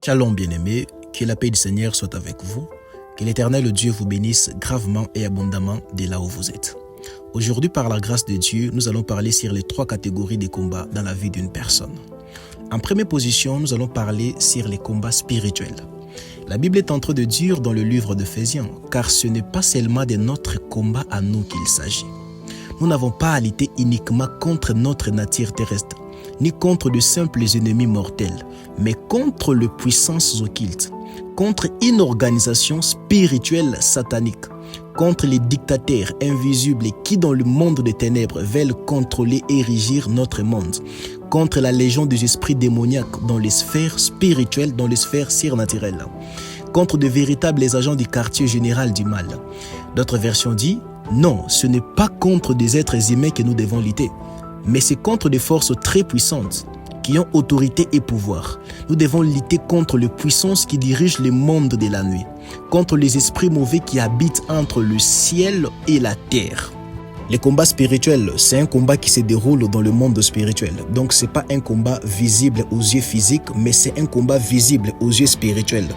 Shalom bien-aimés, que la paix du Seigneur soit avec vous, que l'Éternel Dieu vous bénisse gravement et abondamment de là où vous êtes. Aujourd'hui, par la grâce de Dieu, nous allons parler sur les 3 catégories de combats dans la vie d'une personne. En première position, nous allons parler sur les combats spirituels. La Bible est en train de dire dans le livre d'Éphésiens, car ce n'est pas seulement de notre combat à nous qu'il s'agit. Nous n'avons pas à lutter uniquement contre notre nature terrestre, ni contre de simples ennemis mortels, mais contre les puissances occultes, contre une organisation spirituelle satanique, contre les dictateurs invisibles qui dans le monde des ténèbres veulent contrôler et régir notre monde, contre la légion des esprits démoniaques dans les sphères spirituelles, dans les sphères surnaturelles, contre de véritables agents du quartier général du mal. D'autres versions disent, non, ce n'est pas contre des êtres humains que nous devons lutter, mais c'est contre des forces très puissantes qui ont autorité et pouvoir. Nous devons lutter contre les puissances qui dirigent le monde de la nuit, contre les esprits mauvais qui habitent entre le ciel et la terre. Les combats spirituels, c'est un combat qui se déroule dans le monde spirituel. Donc, ce n'est pas un combat visible aux yeux physiques, mais c'est un combat visible aux yeux spirituels.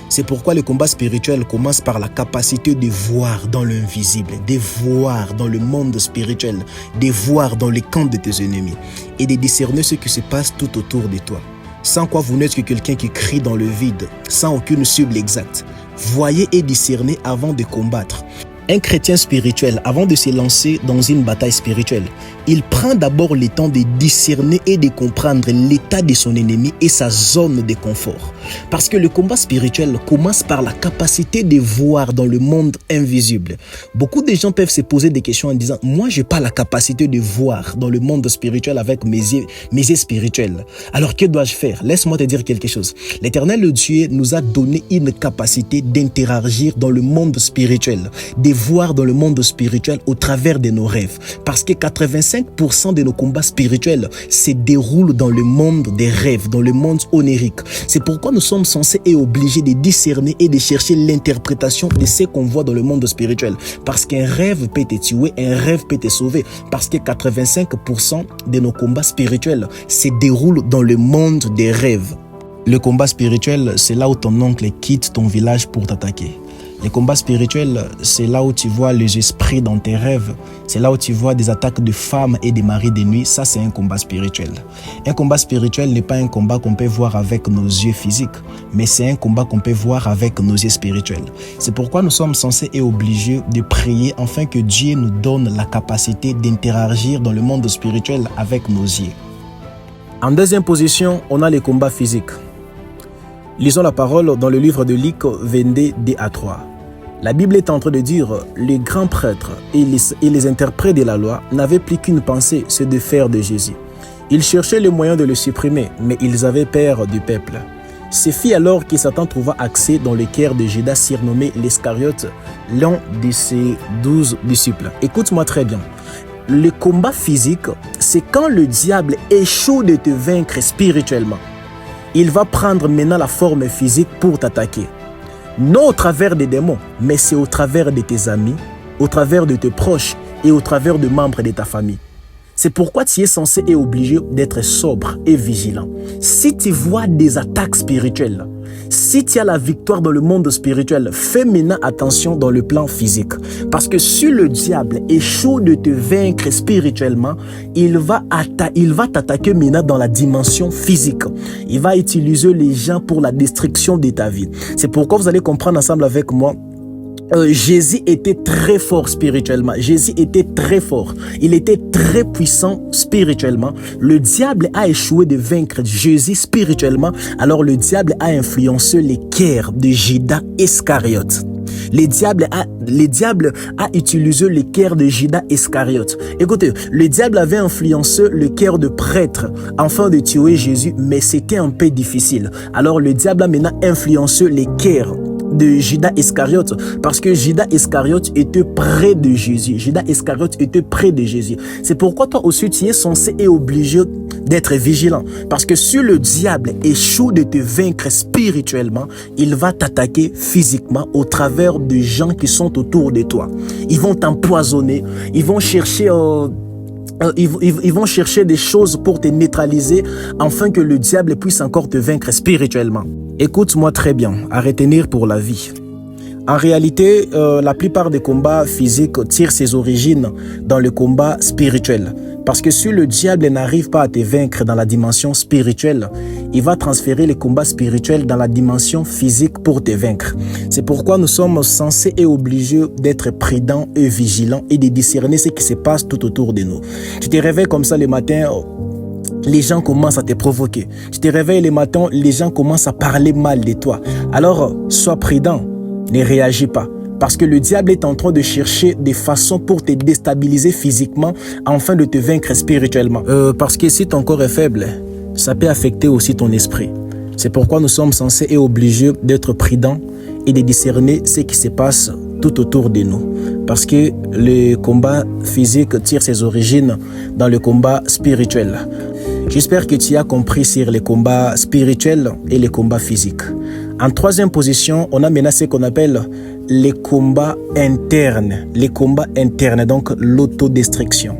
C'est pourquoi le combat spirituel commence par la capacité de voir dans l'invisible, de voir dans le monde spirituel, de voir dans les camps de tes ennemis et de discerner ce qui se passe tout autour de toi. Sans quoi vous n'êtes que quelqu'un qui crie dans le vide, sans aucune cible exacte. Voyez et discernez avant de combattre. Un chrétien spirituel, avant de se lancer dans une bataille spirituelle, il prend d'abord le temps de discerner et de comprendre l'état de son ennemi et sa zone de confort. Parce que le combat spirituel commence par la capacité de voir dans le monde invisible. Beaucoup de gens peuvent se poser des questions en disant « Moi, je n'ai pas la capacité de voir dans le monde spirituel avec mes yeux spirituels. Alors, que dois-je faire ?» Laisse-moi te dire quelque chose. L'Éternel Dieu nous a donné une capacité d'interagir dans le monde spirituel, de voir dans le monde spirituel au travers de nos rêves. Parce que 85% de nos combats spirituels se déroulent dans le monde des rêves, dans le monde onirique. C'est pourquoi nous sommes censés et obligés de discerner et de chercher l'interprétation de ce qu'on voit dans le monde spirituel. Parce qu'un rêve peut te tuer, un rêve peut te sauver. Parce que 85% de nos combats spirituels se déroulent dans le monde des rêves. Le combat spirituel, c'est là où ton oncle quitte ton village pour t'attaquer. Les combats spirituels, c'est là où tu vois les esprits dans tes rêves. C'est là où tu vois des attaques de femmes et de maris de nuit. Ça, c'est un combat spirituel. Un combat spirituel n'est pas un combat qu'on peut voir avec nos yeux physiques, mais c'est un combat qu'on peut voir avec nos yeux spirituels. C'est pourquoi nous sommes censés et obligés de prier afin que Dieu nous donne la capacité d'interagir dans le monde spirituel avec nos yeux. En deuxième position, on a les combats physiques. Lisons la parole dans le livre de Luc 22, 2-3. La Bible est en train de dire « Les grands prêtres et les interprètes de la loi n'avaient plus qu'une pensée, c'est de faire de Jésus. Ils cherchaient le moyen de le supprimer, mais ils avaient peur du peuple. Ce fut alors que Satan trouva accès dans le cœur de Judas surnommé l'Iscariote, l'un de ses 12 disciples. » Écoute-moi très bien. Le combat physique, c'est quand le diable échoue de te vaincre spirituellement. Il va prendre maintenant la forme physique pour t'attaquer. Non au travers des démons, mais c'est au travers de tes amis, au travers de tes proches et au travers de membres de ta famille. C'est pourquoi tu es censé et obligé d'être sobre et vigilant. Si tu vois des attaques spirituelles, si tu as la victoire dans le monde spirituel, fais maintenant attention dans le plan physique. Parce que si le diable échoue de te vaincre spirituellement, il va t'attaquer maintenant dans la dimension physique. Il va utiliser les gens pour la destruction de ta vie. C'est pourquoi vous allez comprendre ensemble avec moi. Jésus était très fort spirituellement. Jésus était très fort. Il était très puissant spirituellement. Le diable a échoué de vaincre Jésus spirituellement. Alors le diable a influencé les cœurs de Judas Iscariote. Le diable a utilisé le cœur de Judas Iscariote. Écoutez, le diable avait influencé le cœur de prêtre afin de tuer Jésus, mais c'était un peu difficile. Alors le diable a maintenant influencé les cœurs de Judas Iscariote, parce que Judas Iscariote était près de Jésus. Judas Iscariote était près de Jésus. C'est pourquoi toi aussi tu es censé et obligé d'être vigilant, parce que si le diable échoue de te vaincre spirituellement, il va t'attaquer physiquement au travers de gens qui sont autour de toi. Ils vont t'empoisonner, ils vont chercher Ils vont chercher des choses pour te neutraliser afin que le diable puisse encore te vaincre spirituellement. Écoute-moi très bien, à retenir pour la vie. En réalité, la plupart des combats physiques tirent ses origines dans le combat spirituel. Parce que si le diable n'arrive pas à te vaincre dans la dimension spirituelle, il va transférer les combats spirituels dans la dimension physique pour te vaincre. C'est pourquoi nous sommes censés et obligés d'être prudents et vigilants et de discerner ce qui se passe tout autour de nous. Tu te réveilles comme ça le matin, les gens commencent à te provoquer. Tu te réveilles le matin, les gens commencent à parler mal de toi. Alors, sois prudent, ne réagis pas. Parce que le diable est en train de chercher des façons pour te déstabiliser physiquement afin de te vaincre spirituellement. Parce que si ton corps est faible, ça peut affecter aussi ton esprit. C'est pourquoi nous sommes censés et obligés d'être prudents et de discerner ce qui se passe tout autour de nous. Parce que le combat physique tire ses origines dans le combat spirituel. J'espère que tu as compris sur les combats spirituels et les combats physiques. En troisième position, on a maintenant ce qu'on appelle les combats internes. Les combats internes, donc l'autodestruction.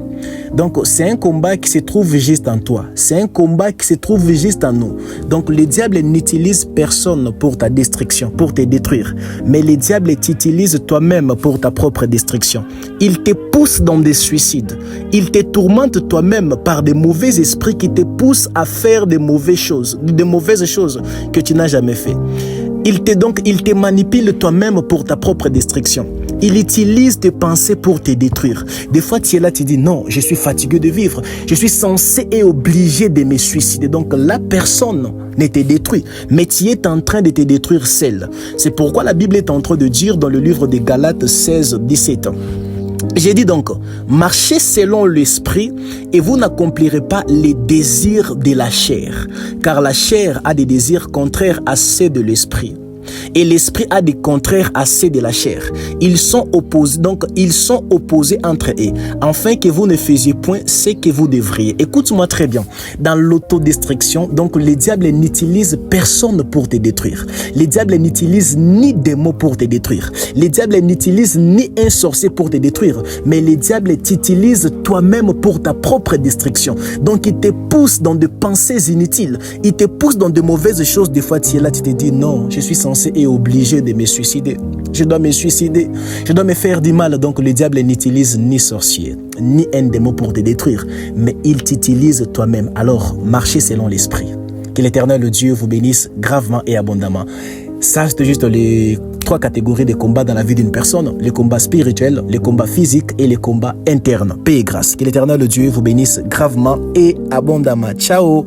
Donc, c'est un combat qui se trouve juste en toi. C'est un combat qui se trouve juste en nous. Donc, le diable n'utilise personne pour ta destruction, pour te détruire. Mais le diable t'utilise toi-même pour ta propre destruction. Il te pousse dans des suicides. Il te tourmente toi-même par des mauvais esprits qui te poussent à faire des mauvaises choses que tu n'as jamais fait. Il te manipule toi-même pour ta propre destruction. Il utilise tes pensées pour te détruire. Des fois, tu es là, tu dis non, je suis fatigué de vivre. Je suis censé et obligé de me suicider. Donc, la personne ne te détruit, mais tu es en train de te détruire seul. C'est pourquoi la Bible est en train de dire dans le livre de Galates 16, 17. J'ai dit donc, marchez selon l'esprit et vous n'accomplirez pas les désirs de la chair, car la chair a des désirs contraires à ceux de l'esprit. Et l'esprit a des contraires à ceux de la chair. Ils sont opposés entre eux, afin que vous ne faisiez point ce que vous devriez. Écoute-moi très bien. Dans l'autodestruction, donc le diable n'utilise personne pour te détruire. Le diable n'utilise ni des mots pour te détruire. Le diable n'utilise ni un sorcier pour te détruire. Mais le diable t'utilise toi-même pour ta propre destruction. Donc il te pousse dans des pensées inutiles. Il te pousse dans de mauvaises choses. Des fois tu es là, tu te dis non, je suis censé et obligé de me suicider. Je dois me suicider. Je dois me faire du mal. Donc le diable n'utilise ni sorcier, ni un démon pour te détruire. Mais il t'utilise toi-même. Alors marchez selon l'esprit. Que l'Éternel, le Dieu, vous bénisse gravement et abondamment. Ça, c'est juste les 3 catégories de combats dans la vie d'une personne. Les combats spirituels, les combats physiques et les combats internes. Paix et grâce. Que l'Éternel, le Dieu, vous bénisse gravement et abondamment. Ciao.